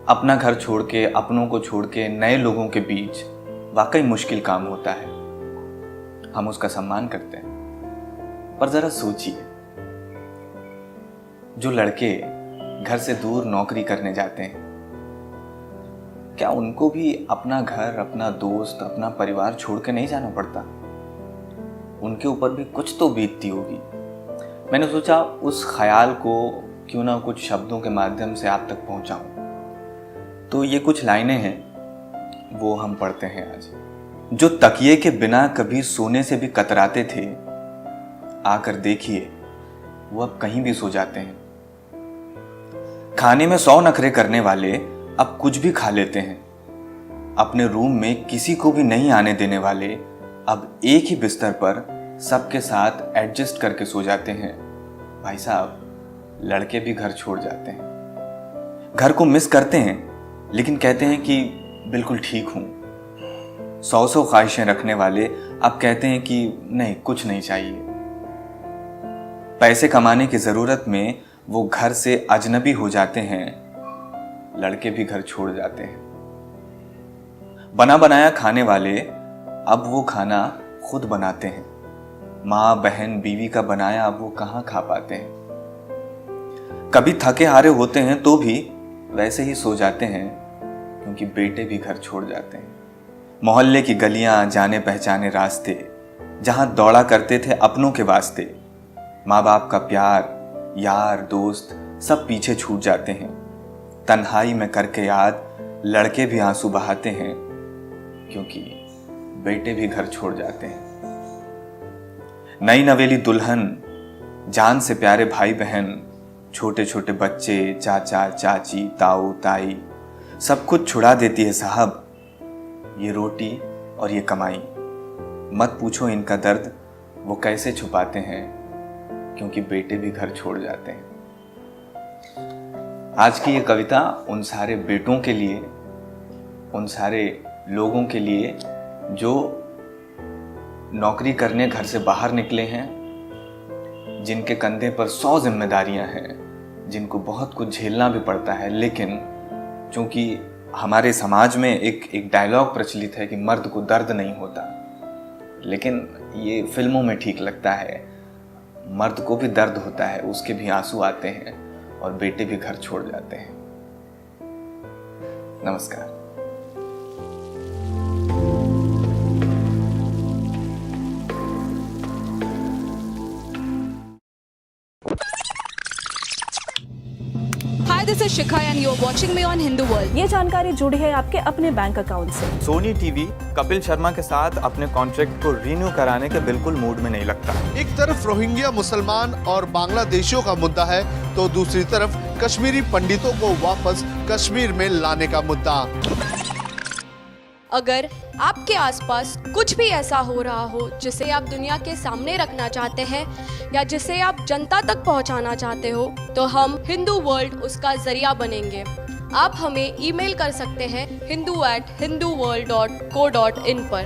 अपना घर छोड़ के, अपनों को छोड़ के नए लोगों के बीच वाकई मुश्किल काम होता है। हम उसका सम्मान करते हैं, पर जरा सोचिए, जो लड़के घर से दूर नौकरी करने जाते हैं, क्या उनको भी अपना घर, अपना दोस्त, अपना परिवार छोड़ के नहीं जाना पड़ता? उनके ऊपर भी कुछ तो बीतती होगी। मैंने सोचा उस ख्याल को क्यों ना कुछ शब्दों के माध्यम से आप तक पहुंचाऊं। तो ये कुछ लाइनें हैं, वो हम पढ़ते हैं आज। जो तकिए के बिना कभी सोने से भी कतराते थे, आकर देखिए वो अब कहीं भी सो जाते हैं। खाने में 100 नखरे करने वाले अब कुछ भी खा लेते हैं। अपने रूम में किसी को भी नहीं आने देने वाले अब एक ही बिस्तर पर सबके साथ एडजस्ट करके सो जाते हैं। भाई साहब, लड़के भी घर छोड़ जाते हैं, घर को मिस करते हैं, लेकिन कहते हैं कि बिल्कुल ठीक हूं। 100 ख्वाहिशें रखने वाले अब कहते हैं कि नहीं, कुछ नहीं चाहिए। पैसे कमाने की जरूरत में वो घर से अजनबी हो जाते हैं, लड़के भी घर छोड़ जाते हैं। बना बनाया खाने वाले अब वो खाना खुद बनाते हैं। माँ, बहन, बीवी का बनाया अब वो कहाँ खा पाते हैं। कभी थके हारे होते हैं तो भी वैसे ही सो जाते हैं, क्योंकि बेटे भी घर छोड़ जाते हैं। मोहल्ले की गलियां, जाने पहचाने रास्ते, जहां दौड़ा करते थे अपनों के वास्ते, माँ बाप का प्यार, यार, दोस्त सब पीछे छूट जाते हैं। तन्हाई में करके याद लड़के भी आंसू बहाते हैं, क्योंकि बेटे भी घर छोड़ जाते हैं। नई नवेली दुल्हन, जान से प्यारे भाई बहन, छोटे छोटे बच्चे, चाचा चाची, ताऊ ताई, सब कुछ छुड़ा देती है साहब ये रोटी और ये कमाई। मत पूछो इनका दर्द वो कैसे छुपाते हैं, क्योंकि बेटे भी घर छोड़ जाते हैं। आज की ये कविता उन सारे बेटों के लिए, उन सारे लोगों के लिए जो नौकरी करने घर से बाहर निकले हैं, जिनके कंधे पर 100 जिम्मेदारियां हैं, जिनको बहुत कुछ झेलना भी पड़ता है। लेकिन चूंकि हमारे समाज में एक डायलॉग प्रचलित है कि मर्द को दर्द नहीं होता, लेकिन ये फिल्मों में ठीक लगता है। मर्द को भी दर्द होता है, उसके भी आंसू आते हैं और बेटे भी घर छोड़ जाते हैं। नमस्कार। Hi, this is Shikha and you're watching me on Hindu World. ये जानकारी जुड़ी है आपके अपने बैंक अकाउंट से। सोनी टीवी कपिल शर्मा के साथ अपने कॉन्ट्रैक्ट को रिन्यू कराने के बिल्कुल मूड में नहीं लगता। एक तरफ रोहिंग्या मुसलमान और बांग्लादेशियों का मुद्दा है, तो दूसरी तरफ कश्मीरी पंडितों को वापस कश्मीर में लाने का मुद्दा। अगर आपके आसपास कुछ भी ऐसा हो रहा हो जिसे आप दुनिया के सामने रखना चाहते हैं या जिसे आप जनता तक पहुंचाना चाहते हो, तो हम हिंदू वर्ल्ड उसका जरिया बनेंगे। आप हमें ईमेल कर सकते हैं hindu@hinduworld.co.in पर।